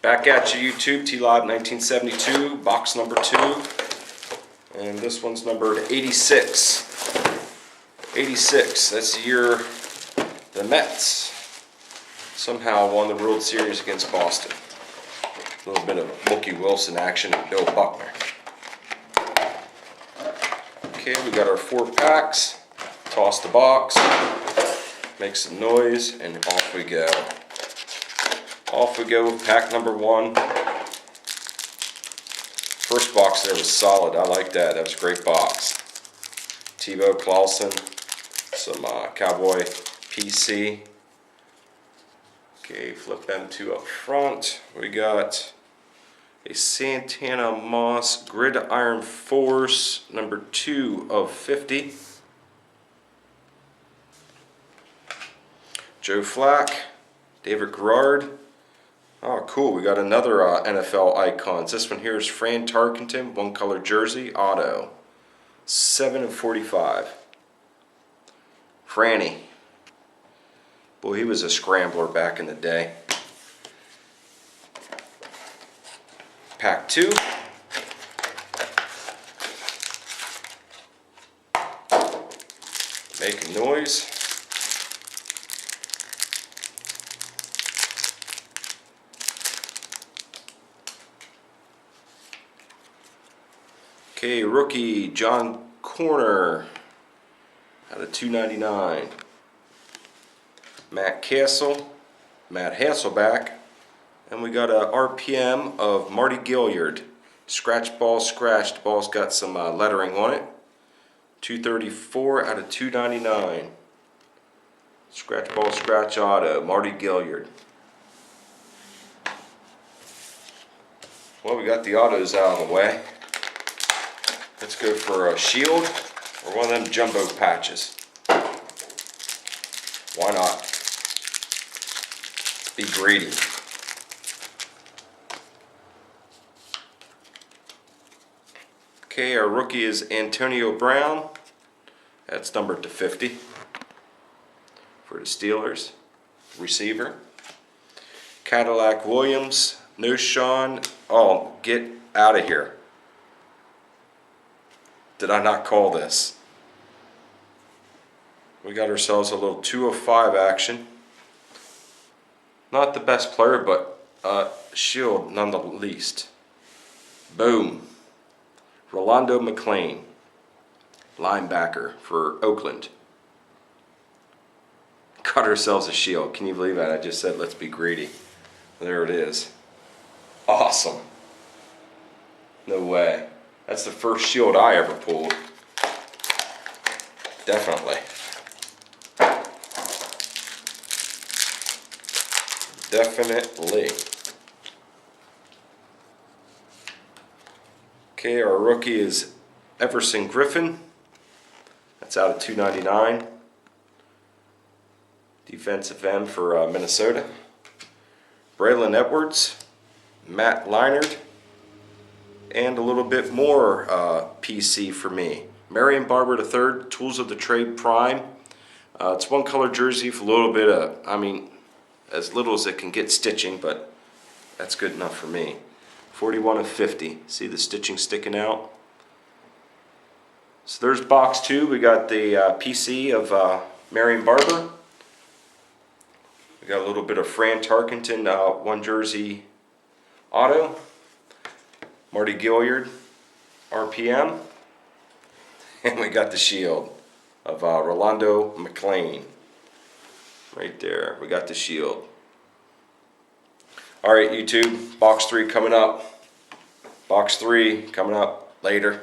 Back at you, YouTube. T-Live 1972, box number 2. And this one's numbered 86. 86, that's the year the Mets somehow won the World Series against Boston. A little bit of Mookie Wilson action and Bill Buckner. Okay, we got our 4 packs. Toss the box, make some noise, and off we go. Off we go with pack number 1. First box there was solid. I like that. That was a great box. Tebow, Clausen, some Cowboy PC. Okay, flip them 2 up front. We got a Santana Moss Gridiron Force, number 2 of 50. Joe Flacco, David Garrard. Oh, cool. We got another NFL icons. This one here is Fran Tarkenton, 1-color jersey, auto. 7/45. Franny. Boy, he was a scrambler back in the day. Pack 2. Making noise. Okay, rookie John Corner out of 299. Matt Hasselback, and we got a RPM of Marty Gilliard. Scratch ball scratched. The ball's got some lettering on it. 234 out of 299. Scratch ball scratch auto, Marty Gilliard. Well, we got the autos out of the way. Let's go for a shield or one of them jumbo patches. Why not? Let's be greedy. Okay, our rookie is Antonio Brown. That's numbered to 50 for the Steelers. Receiver. Cadillac Williams. No Sean. Oh, get out of here. Did I not call this? We got ourselves a little 2 of 5 action. Not the best player, but shield none the least. Boom. Rolando McClain, linebacker for Oakland. Got ourselves a shield. Can you believe that? I just said let's be greedy. There it is. Awesome. No way. That's the first shield I ever pulled. Definitely. Definitely. Okay, our rookie is Everson Griffin. That's out of 299. Defensive end for Minnesota. Braylon Edwards, Matt Leinart, and a little bit more PC for me. Marion Barber III, Tools of the Trade Prime. It's 1-color jersey for a little bit of, I mean, as little as it can get stitching, but that's good enough for me. 41 of 50. See the stitching sticking out? So there's box 2. We got the PC of Marion Barber. We got a little bit of Fran Tarkenton, 1 jersey auto. Marty Gilliard, RPM. And we got the shield of Rolando McClain. Right there, we got the shield. Alright, YouTube, box 3 coming up. Box 3 coming up later.